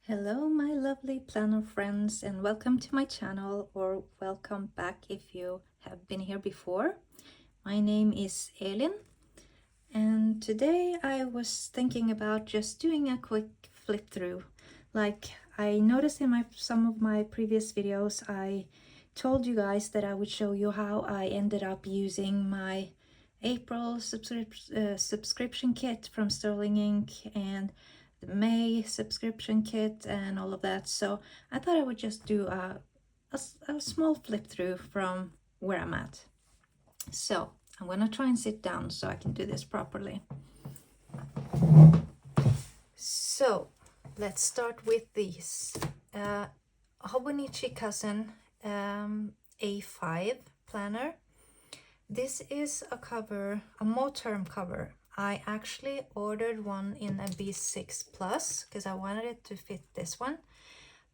Hello my lovely planner friends, and welcome to my channel, or welcome back if you have been here before. My name is Elin, and today I was thinking about just doing a quick flip through. Like I noticed in some of my previous videos, I told you guys that I would show you how I ended up using my April subscription kit from Sterling Ink and the May subscription kit and all of that. So I thought I would just do a small flip through from where I'm at. So I'm gonna try and sit down so I can do this properly. So let's start with these. Hobonichi Cousin A5 planner. This is a cover, a Moterm cover. I actually ordered one in a B6 Plus because I wanted it to fit this one,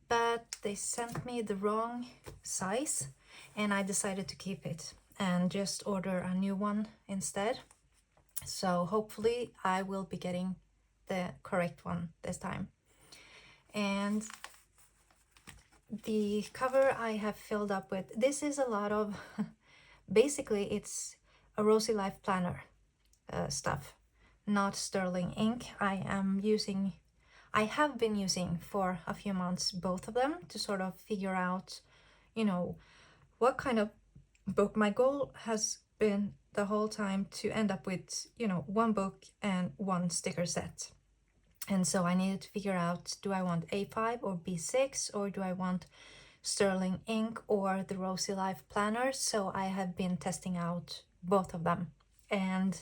but they sent me the wrong size and I decided to keep it and just order a new one instead. So hopefully I will be getting the correct one this time. And the cover I have filled up with, this is a lot of basically it's a Rosey Life Planner stuff, not Sterling Ink. I have been using for a few months both of them to sort of figure out, what kind of book. My goal has been the whole time to end up with, one book and one sticker set. And so I needed to figure out, do I want A5 or B6, or do I want Sterling Ink or the Rosey Life Planner? So I have been testing out both of them. And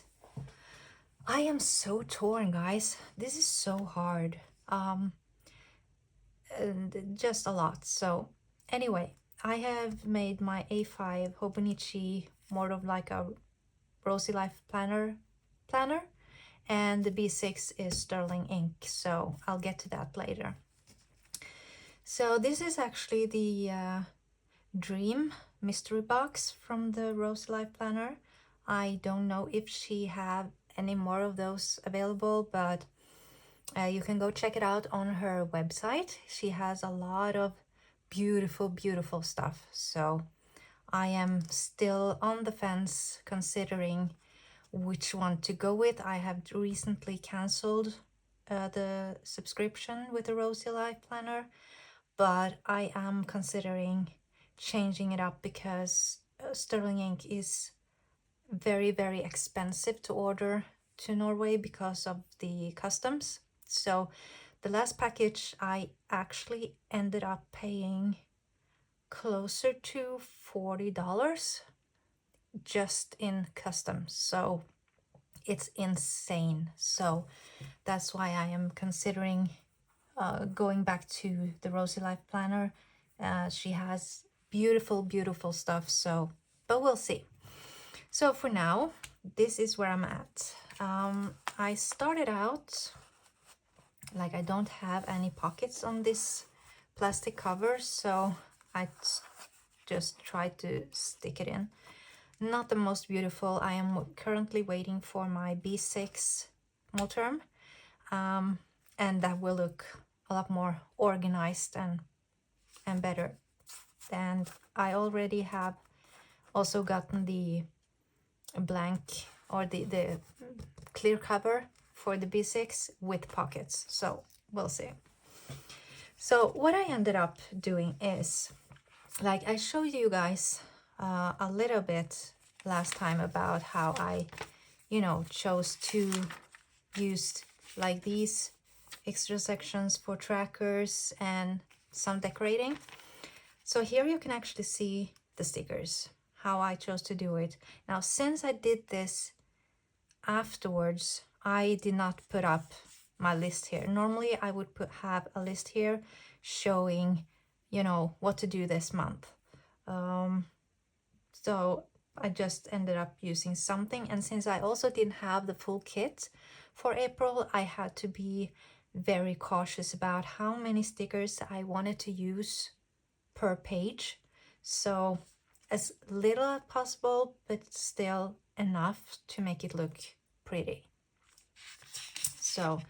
I am so torn, guys. This is so hard. And just a lot. So anyway, I have made my A5 Hobonichi more of like a Rosey Life planner, and the B6 is Sterling Ink, so I'll get to that later. So this is actually the Dream mystery box from the Rosey Life Planner. I don't know if she have any more of those available, but you can go check it out on her website. She has a lot of beautiful stuff. So I am still on the fence considering which one to go with. I have recently canceled the subscription with the Rosey Life Planner, but I am considering changing it up because Sterling Ink is very expensive to order to Norway because of the customs. So the last package I actually ended up paying closer to $40 just in customs. So it's insane. So that's why I am considering going back to the Rosey Life Planner. She has beautiful stuff, so but we'll see. So for now, this is where I'm at. I started out like I don't have any pockets on this plastic cover, so I just tried to stick it in. Not the most beautiful. I am currently waiting for my B6 Moterm, and that will look a lot more organized and better. And I already have also gotten the blank or the clear cover for the B6 with pockets, so we'll see. So what I ended up doing is, like I showed you guys a little bit last time about how I chose to use like these extra sections for trackers and some decorating. So here you can actually see the stickers, how I chose to do it. Now, since I did this afterwards, I did not put up my list here. Normally I would have a list here showing, what to do this month. So I just ended up using something. And since I also didn't have the full kit for April, I had to be very cautious about how many stickers I wanted to use per page. So as little as possible, but still enough to make it look pretty. So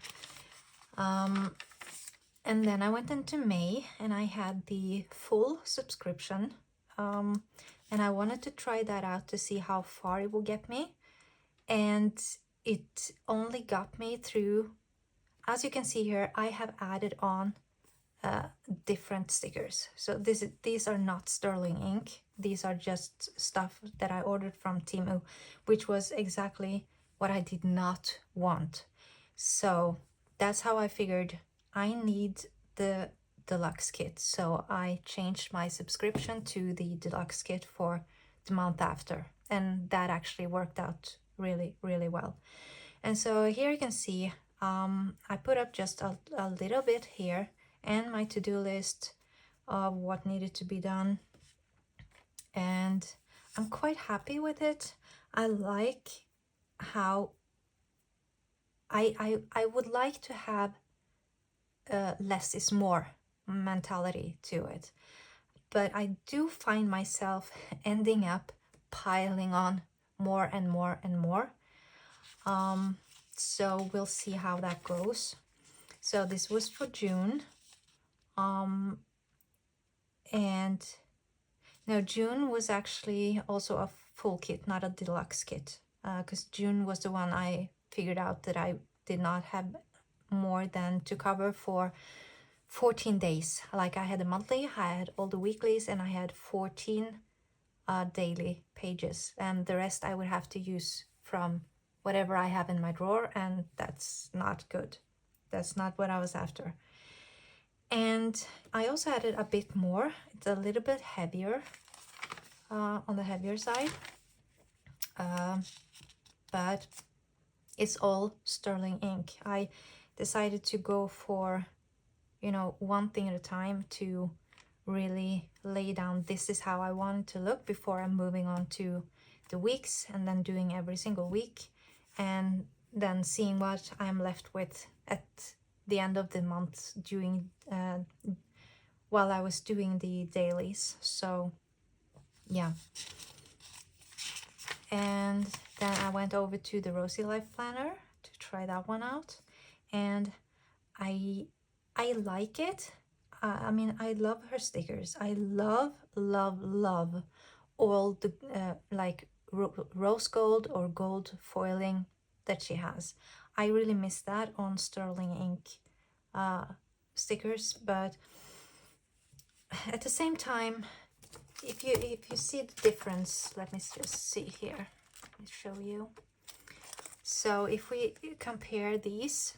And then I went into May and I had the full subscription. And I wanted to try that out to see how far it will get me. And it only got me through, as you can see here, I have added on different stickers. So these are not sterling ink. These are just stuff that I ordered from Temu, which was exactly what I did not want. So that's how I figured I need the deluxe kit. So I changed my subscription to the deluxe kit for the month after. And that actually worked out really, really well. And so here you can see I put up just a little bit here and my to-do list of what needed to be done. And I'm quite happy with it. I like how I would like to have less is more mentality to it. But I do find myself ending up piling on more and more and more. So we'll see how that goes. So this was for June. And now June was actually also a full kit, not a deluxe kit, because June was the one I figured out that I did not have more than to cover for 14 days. Like I had a monthly, I had all the weeklies, and I had 14 daily pages, and the rest I would have to use from whatever I have in my drawer, and that's not good. That's not what I was after. And I also added a bit more. It's a little bit heavier, on the heavier side, but it's all sterling ink. I decided to go for, you know, one thing at a time to really lay down this is how I want it to look before I'm moving on to the weeks and then doing every single week and then seeing what I'm left with at the end of the month during while I was doing the dailies. So yeah. And then I went over to the Rosey Life Planner to try that one out, and I like it. I mean, I love her stickers. I love all the like rose gold or gold foiling that she has. I really miss that on sterling ink stickers, but at the same time, if you see the difference, let me just see here. Let me show you. So if we compare these,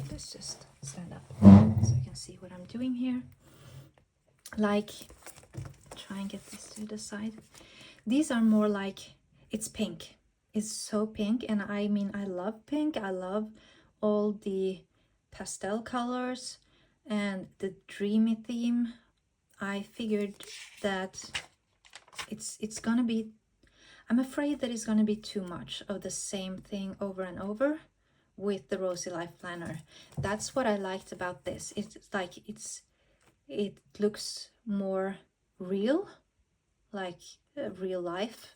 let's just stand up so you can see what I'm doing here. Like, try and get this to the side. These are more like, it's pink. It's so pink, and I mean, I love pink. I love all the pastel colors and the dreamy theme. I figured that it's gonna be, I'm afraid that it's gonna be too much of the same thing over and over with the Rosey Life Planner. That's what I liked about this. It's like it looks more real, like real life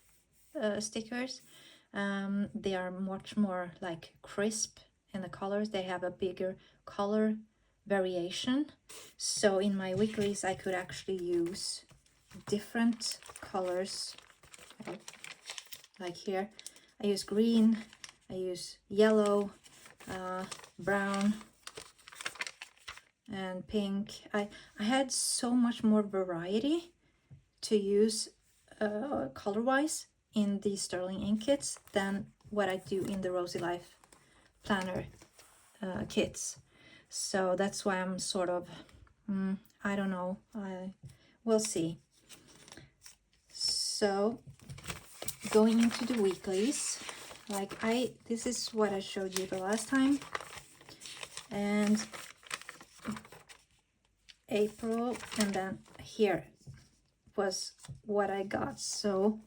stickers. They are much more like crisp in the colors. They have a bigger color variation. So in my weeklies, I could actually use different colors. Like here, I use green, I use yellow, brown, and pink. I had so much more variety to use color-wise in the sterling ink kits than what I do in the Rosey Life Planner kits. So that's why I'm sort of, I don't know, we'll see. So going into the weeklies, like this is what I showed you the last time, and April, and then here was what I got. So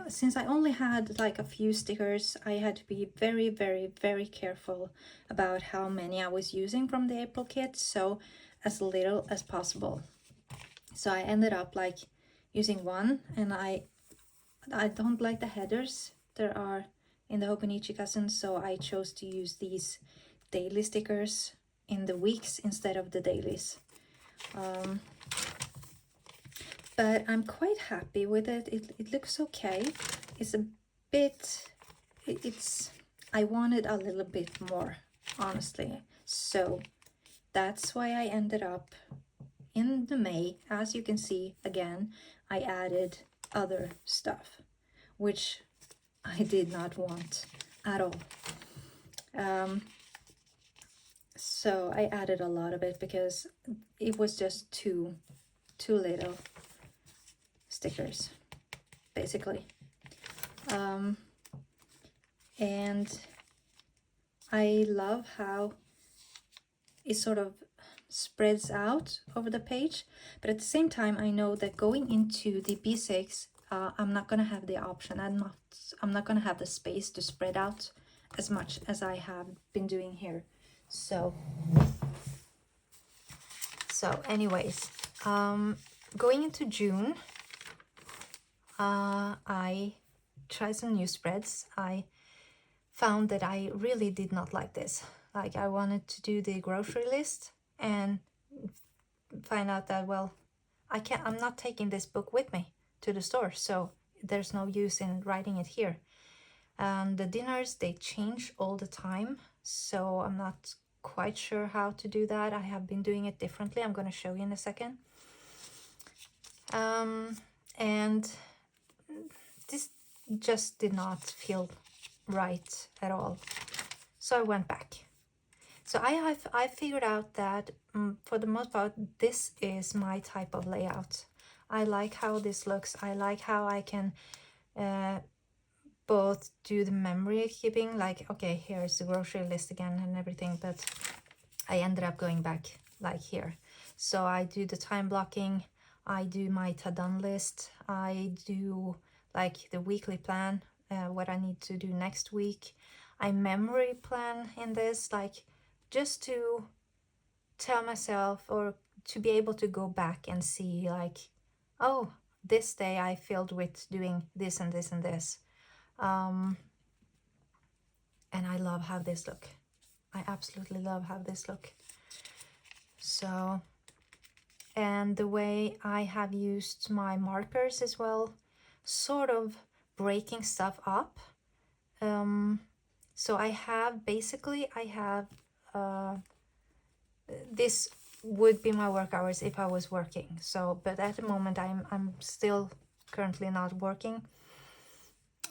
since I only had like a few stickers, I had to be very, very, very careful about how many I was using from the April kit, so as little as possible. So I ended up like using one, and I don't like the headers there are in the Hobonichi Cousins, so I chose to use these daily stickers in the weeks instead of the dailies. But I'm quite happy with it. It looks okay. It's a bit, it's, I wanted a little bit more, honestly. So that's why I ended up in the May. As you can see, again, I added other stuff, which I did not want at all. So I added a lot of it because it was just too little stickers, basically. And I love how it sort of spreads out over the page, but at the same time I know that going into the B6 I'm not gonna have the option. I'm not gonna have the space to spread out as much as I have been doing here. So anyways, going into June, I tried some new spreads. I found that I really did not like this. Like, I wanted to do the grocery list and find out that, well, I'm not taking this book with me to the store, so there's no use in writing it here. The dinners, they change all the time, so I'm not quite sure how to do that. I have been doing it differently. I'm going to show you in a second. And this just did not feel right at all, so I went back. So I figured out that for the most part this is my type of layout. I like how this looks. I like how I can both do the memory keeping, like, okay, here's the grocery list again and everything, but I ended up going back like here. So I do the time blocking, I do my to-done list, I do like the weekly plan, what I need to do next week. I memory plan in this, like, just to tell myself, or to be able to go back and see, like, oh, this day I filled with doing this and this and this. And I love how this look. I absolutely love how this look. So, and the way I have used my markers as well, sort of breaking stuff up. So I have, basically, I have, this would be my work hours if I was working. So, but at the moment I'm still currently not working.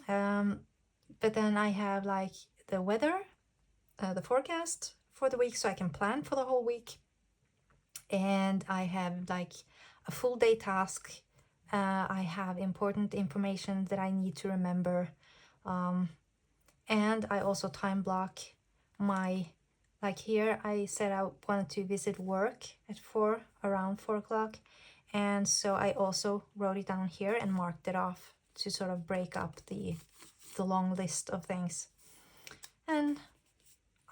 But then I have like the weather, the forecast for the week, so I can plan for the whole week. And I have like a full day task. I have important information that I need to remember. And I also time block my, like here I said I wanted to visit work at around 4 o'clock. And so I also wrote it down here and marked it off to sort of break up the long list of things. And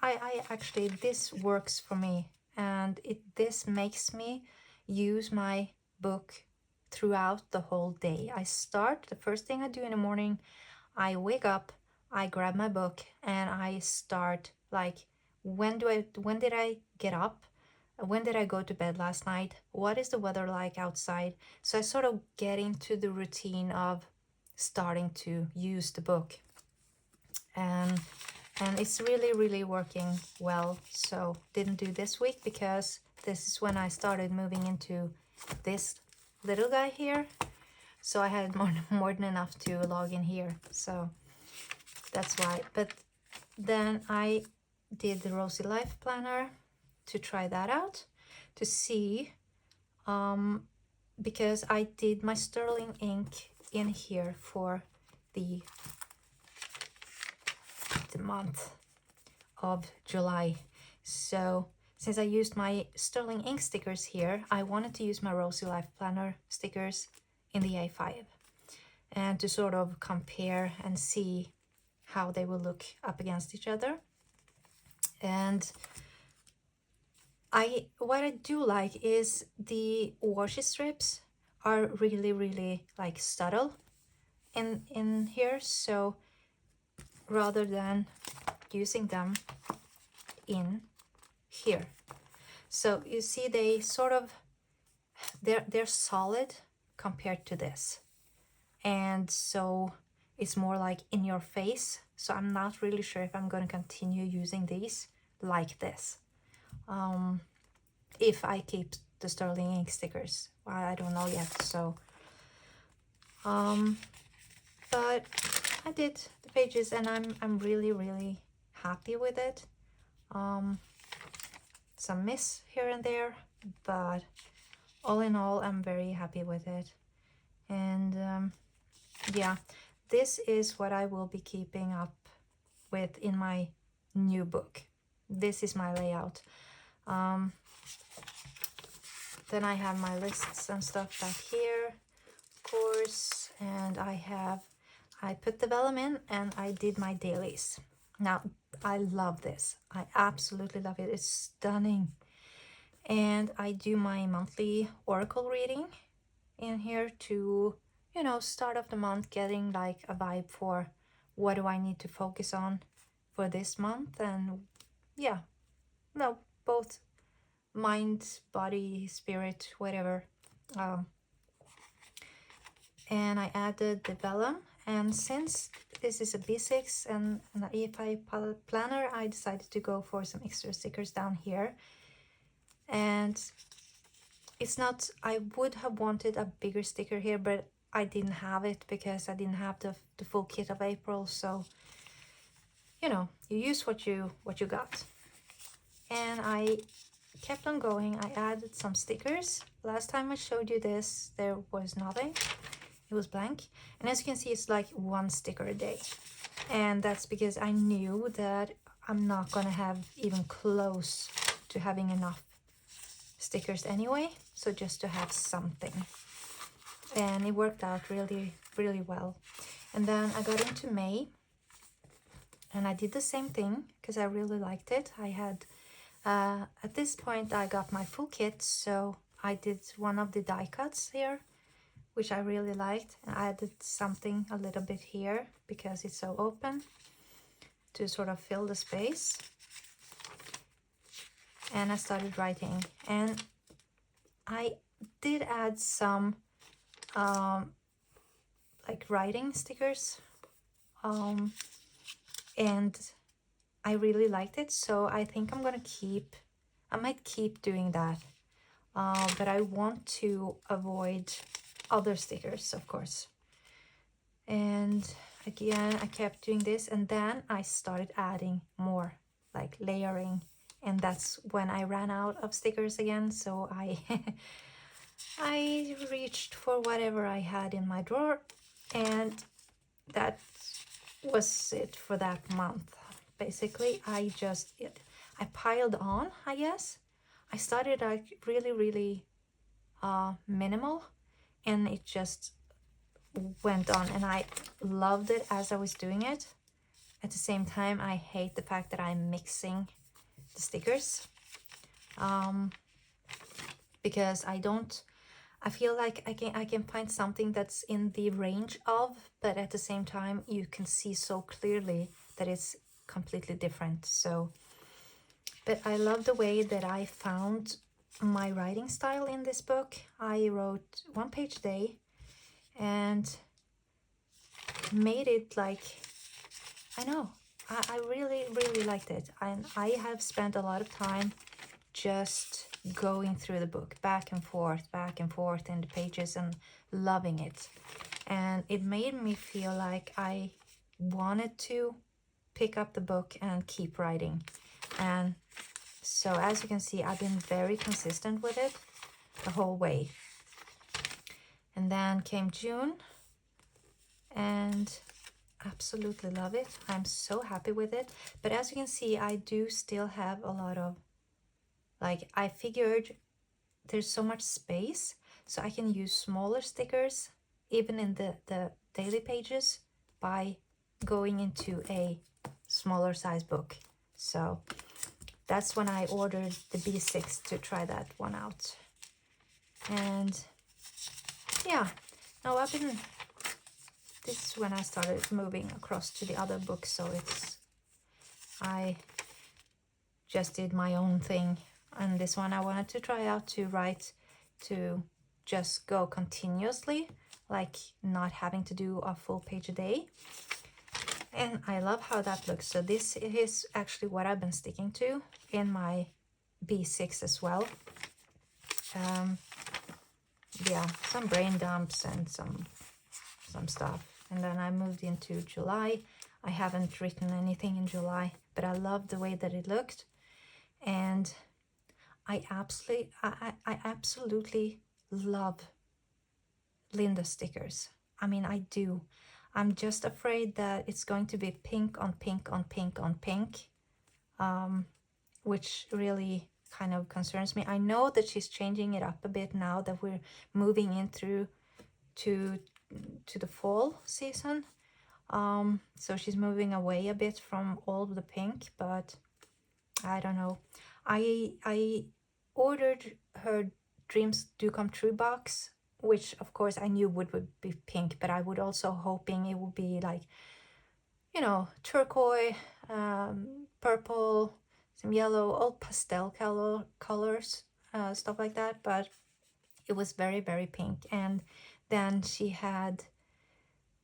I actually, this works for me, and this makes me use my book throughout the whole day. The first thing I do in the morning, I wake up, I grab my book, and I start, like, when did I get up? When did I go to bed last night? What is the weather like outside? So I sort of get into the routine of starting to use the book. And it's really working well. So didn't do this week because this is when I started moving into this little guy here. So I had more than enough to log in here. So that's why. But then I did the Rosey Life Planner to try that out, to see, because I did my sterling ink in here for the month of July. So since I used my sterling ink stickers here, I wanted to use my Rosey Life Planner stickers in the A5 and to sort of compare and see how they will look up against each other. And what I do like is the washi strips are really like subtle in here. So rather than using them in here, So you see, they sort of, they're solid compared to this. And so it's more like in your face. So I'm not really sure if I'm going to continue using these like this. If I keep the sterling ink stickers, I don't know yet. So but I did the pages, and I'm really happy with it. Some miss here and there, but all in all, I'm very happy with it. And yeah, this is what I will be keeping up with in my new book. This is my layout. Then I have my lists and stuff back here, of course, and I put the vellum in, and I did my dailies. Now, I love this. I absolutely love it. It's stunning. And I do my monthly oracle reading in here to, you know, start off the month getting like a vibe for what do I need to focus on for this month. And yeah, no, both mind, body, spirit, whatever. And I added the vellum, and since this is a B6 and an A5 palette planner, I decided to go for some extra stickers down here. And it's not, I would have wanted a bigger sticker here, but I didn't have it because I didn't have the full kit of April. So, you know, you use what you got. And I kept on going. I added some stickers. Last time I showed you this, there was nothing. It was blank. And as you can see, it's like one sticker a day. And that's because I knew that I'm not gonna have even close to having enough stickers anyway. So just to have something. And it worked out really well. And then I got into May, and I did the same thing because I really liked it. I had, at this point, I got my full kit, so I did one of the die cuts here, which I really liked. And I added something a little bit here because it's so open to sort of fill the space. And I started writing, and I did add some like writing stickers, and I really liked it, so I think I might keep doing that, but I want to avoid other stickers, of course. And again, I kept doing this, and then I started adding more, like layering, and that's when I ran out of stickers again. So I I reached for whatever I had in my drawer, and that was it for that month. Basically, I piled on, I guess. I started like really minimal, and it just went on, and I loved it as I was doing it. At the same time, I hate the fact that I'm mixing the stickers, because I feel like I can find something that's in the range of, but at the same time you can see so clearly that it's completely different. So, but I love the way that I found my writing style in this book. I wrote 1 page a day and made it like, I know, I really liked it. And I have spent a lot of time just going through the book back and forth in the pages and loving it. And it made me feel like I wanted to pick up the book and keep writing. And so as you can see, I've been very consistent with it the whole way. And then came June, and absolutely love it. I'm so happy with it. But as you can see, I do still have a lot of, like, I figured there's so much space, so I can use smaller stickers even in the daily pages by going into a smaller size book. So that's when I ordered the B6 to try that one out. And yeah, now this is when I started moving across to the other book, so I just did my own thing And this one I wanted to try out to write, to just go continuously, like not having to do a full page a day. And I love how that looks. So this is actually what I've been sticking to in my B6 as well. Yeah, some brain dumps and some stuff. And then I moved into July. I haven't written anything in July, but I love the way that it looked. And I absolutely love Linda stickers. I mean, I do. I'm just afraid that it's going to be pink on pink on pink on pink, which really kind of concerns me. I know that she's changing it up a bit now that we're moving in through to the fall season. So she's moving away a bit from all of the pink, but I don't know. I ordered her Dreams Do Come True box, which of course I knew would be pink, but I would also hoping it would be like, you know, turquoise, purple, some yellow, all pastel colors, stuff like that. But it was very, very pink. And then she had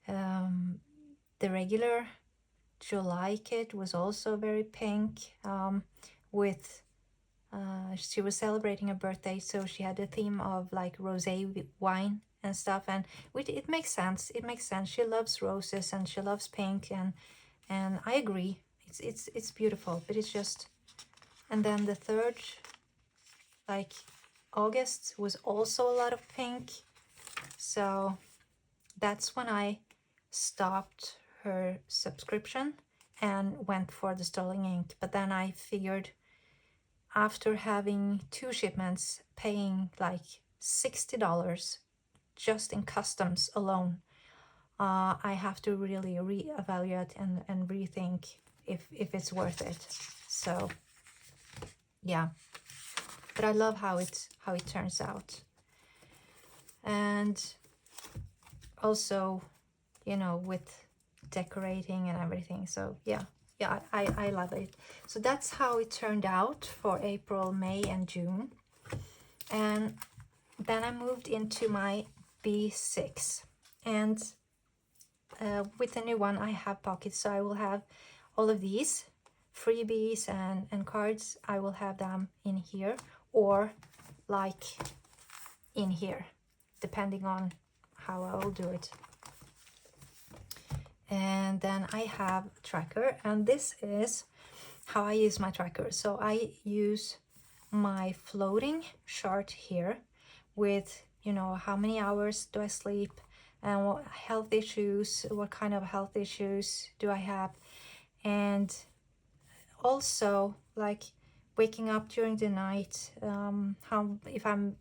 the regular July kit was also very pink, with she was celebrating a birthday, so she had a theme of like rosé wine and stuff, and it makes sense. It makes sense. She loves roses and she loves pink, and I agree. It's beautiful, but it's just. And then the third, like August, was also a lot of pink, so that's when I stopped her subscription and went for the sterling ink. But then I figured, after having 2 shipments, paying like $60 just in customs alone, I have to really reevaluate and rethink if it's worth it. So yeah, but I love how it turns out. And also, you know, with decorating and everything. So yeah, I love it. So that's how it turned out for April, May, and June. And then I moved into my B6. And with the new one, I have pockets. So I will have all of these freebies and cards. I will have them in here, or like in here, depending on how I will do it. And then I have a tracker, and this is how I use my tracker. So I use my floating chart here with, you know, how many hours do I sleep, and what health issues, what kind of health issues do I have, and also like waking up during the night, how, if I'm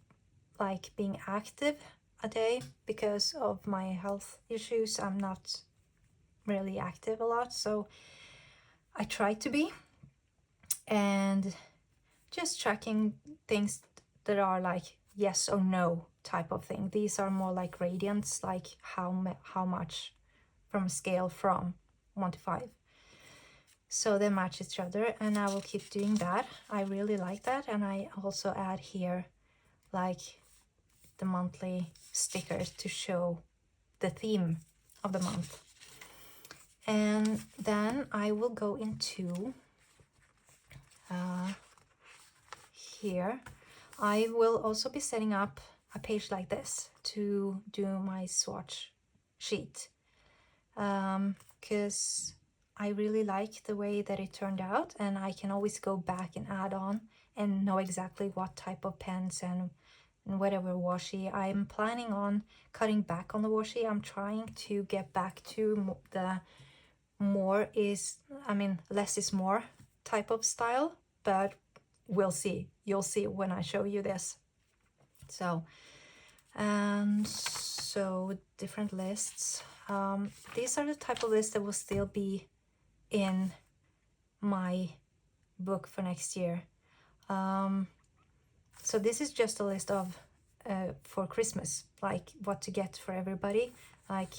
like being active a day. Because of my health issues, I'm not really active a lot, so I try to be. And just tracking things that are like yes or no type of thing. These are more like gradients, like how much from a scale from 1 to 5. So they match each other, and I will keep doing that. I really like that. And I also add here like the monthly stickers to show the theme of the month. And then I will go into here. I will also be setting up a page like this to do my swatch sheet, because I really like the way that it turned out, and I can always go back and add on and know exactly what type of pens and whatever washi. I'm planning on cutting back on the washi. I'm trying to get back to the more is, I mean, less is more type of style, but we'll see. You'll see when I show you this. So, so different lists. These are the type of lists that will still be in my book for next year. So this is just a list of for Christmas, like what to get for everybody, like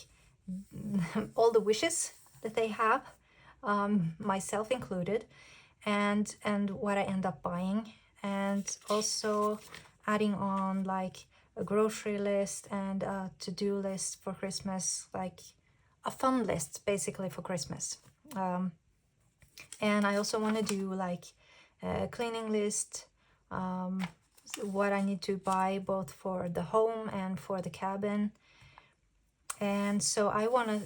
all the wishes that they have, myself included, and what I end up buying. and also adding on like a grocery list and a to-do list for Christmas, like a fun list basically for Christmas. And I also want to do like a cleaning list, what I need to buy both for the home and for the cabin. And so I want to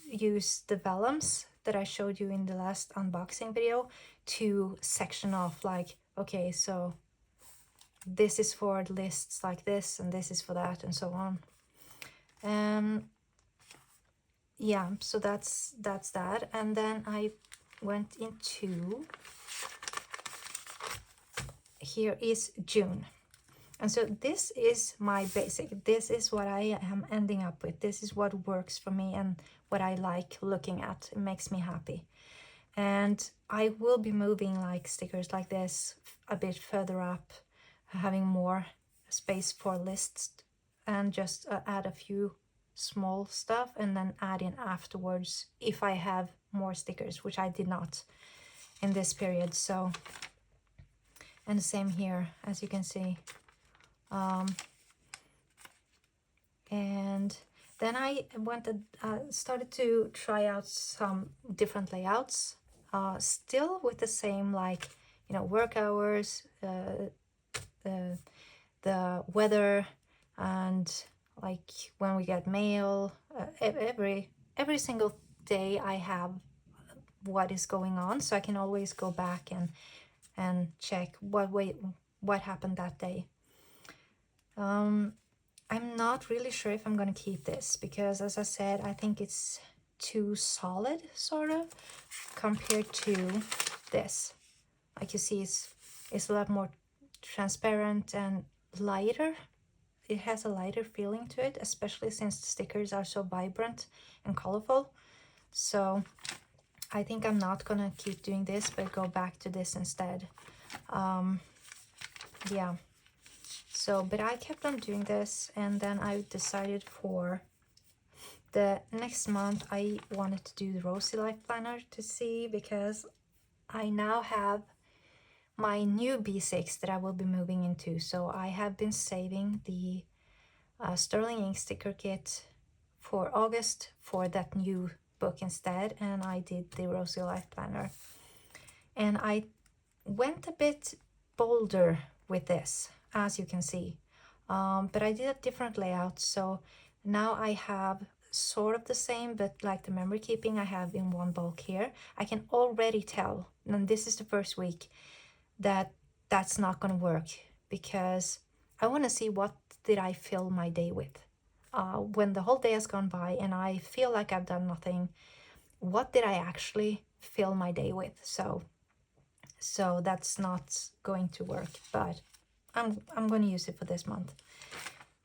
use the vellums that I showed you in the last unboxing video to section off, like, okay, so this is for lists like this and this is for that and so on. Yeah, so that's that. And then I went into, here is June. And so this is my basic. This is what I am ending up with. This is what works for me and what I like looking at. It makes me happy. And I will be moving like stickers like this a bit further up, having more space for lists, and just add a few small stuff and then add in afterwards if I have more stickers, which I did not in this period. So, and the same here, as you can see. And then I started to try out some different layouts, still with the same, like, you know, work hours, the weather, and like when we get mail. Every single day I have what is going on, so I can always go back and check what happened that day. I'm not really sure if I'm gonna keep this because, as I said, I think it's too solid, sort of, compared to this. Like you see, it's a lot more transparent and lighter. It has a lighter feeling to it, especially since the stickers are so vibrant and colorful. So I think I'm not gonna keep doing this, but go back to this instead. Yeah. So, but I kept on doing this, and then I decided for the next month I wanted to do the Rosey Life Planner to see, because I now have my new B6 that I will be moving into. So I have been saving the Sterling Ink sticker kit for August for that new book instead, and I did the Rosey Life Planner. And I went a bit bolder with this, as you can see, but I did a different layout. So now I have sort of the same, but like the memory keeping I have in one bulk here. I can already tell, and this is the first week, that that's not going to work, because I want to see what did I fill my day with. When the whole day has gone by and I feel like I've done nothing, what did I actually fill my day with? So that's not going to work, but I'm going to use it for this month.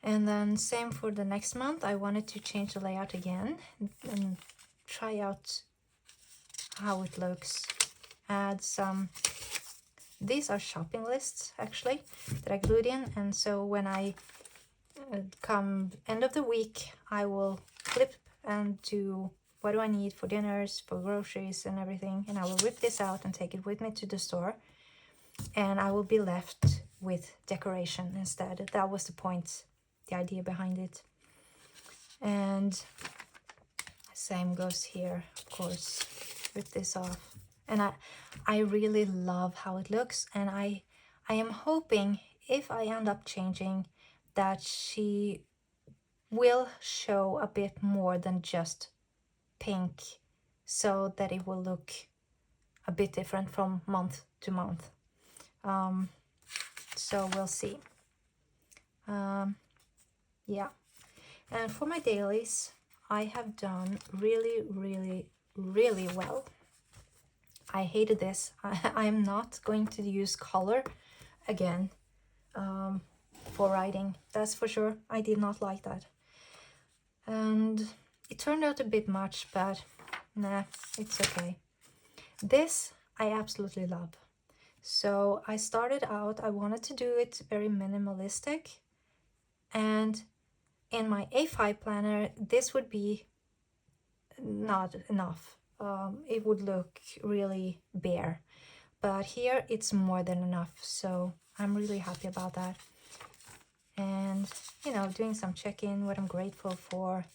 And then same for the next month. I wanted to change the layout again and try out how it looks. Add some, these are shopping lists actually that I glued in, and so when I come end of the week, I will flip and do what do I need for dinners, for groceries and everything, and I will rip this out and take it with me to the store, and I will be left with decoration instead. That was the point, the idea behind it. And same goes here, of course. Rip this off, and I really love how it looks, and I am hoping, if I end up changing, that she will show a bit more than just pink, so that it will look a bit different from month to month. So we'll see. Yeah, and for my dailies, I have done really well. I hated this. I'm not going to use color again for writing, that's for sure. I did not like that, and it turned out a bit much, but nah, it's okay. This I absolutely love. So I started out, I wanted to do it very minimalistic, and in my A5 planner this would be not enough. It would look really bare, but here it's more than enough. So I'm really happy about that. And, you know, doing some check-in, what I'm grateful for,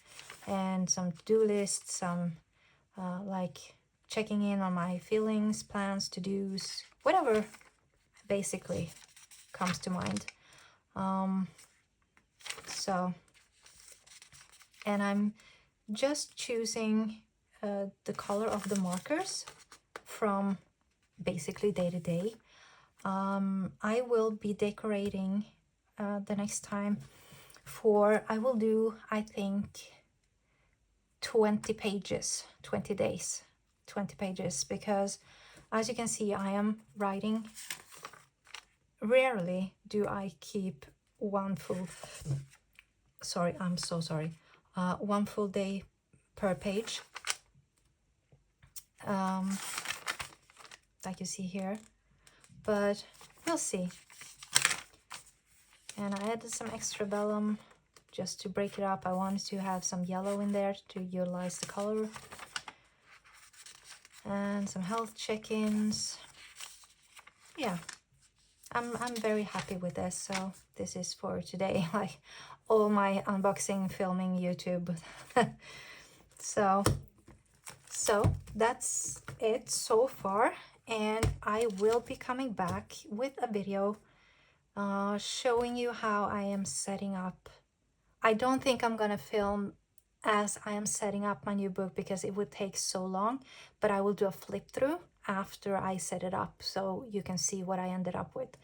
and some to-do lists, some like checking in on my feelings, plans, to-dos, whatever basically comes to mind. So, and I'm just choosing the color of the markers from basically day to day. I will be decorating the next time I will do, I think, 20 pages, 20 days, 20 pages, because as you can see, I am writing. Rarely do I keep one full, sorry, I'm so sorry, one full day per page, like you see here, but we'll see. And I added some extra vellum just to break it up. I wanted to have some yellow in there to utilize the color. And some health check-ins. Yeah, I'm very happy with this. So this is for today, like all my unboxing, filming, YouTube. So that's it so far, and I will be coming back with a video showing you how I am setting up. I don't think I'm gonna film as I am setting up my new book because it would take so long, but I will do a flip through after I set it up so you can see what I ended up with.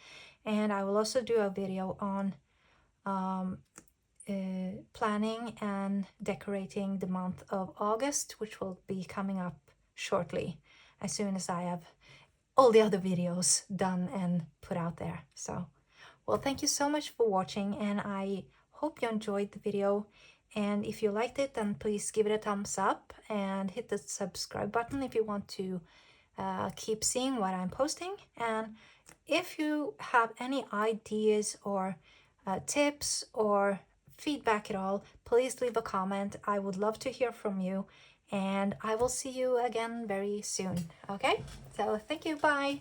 And I will also do a video on planning and decorating the month of August, which will be coming up shortly as soon as I have all the other videos done and put out there. So, well, thank you so much for watching, and I hope you enjoyed the video. And if you liked it, then please give it a thumbs up and hit the subscribe button if you want to keep seeing what I'm posting. And if you have any ideas or tips or feedback at all, please leave a comment. I would love to hear from you, and I will see you again very soon. Okay, so thank you. Bye.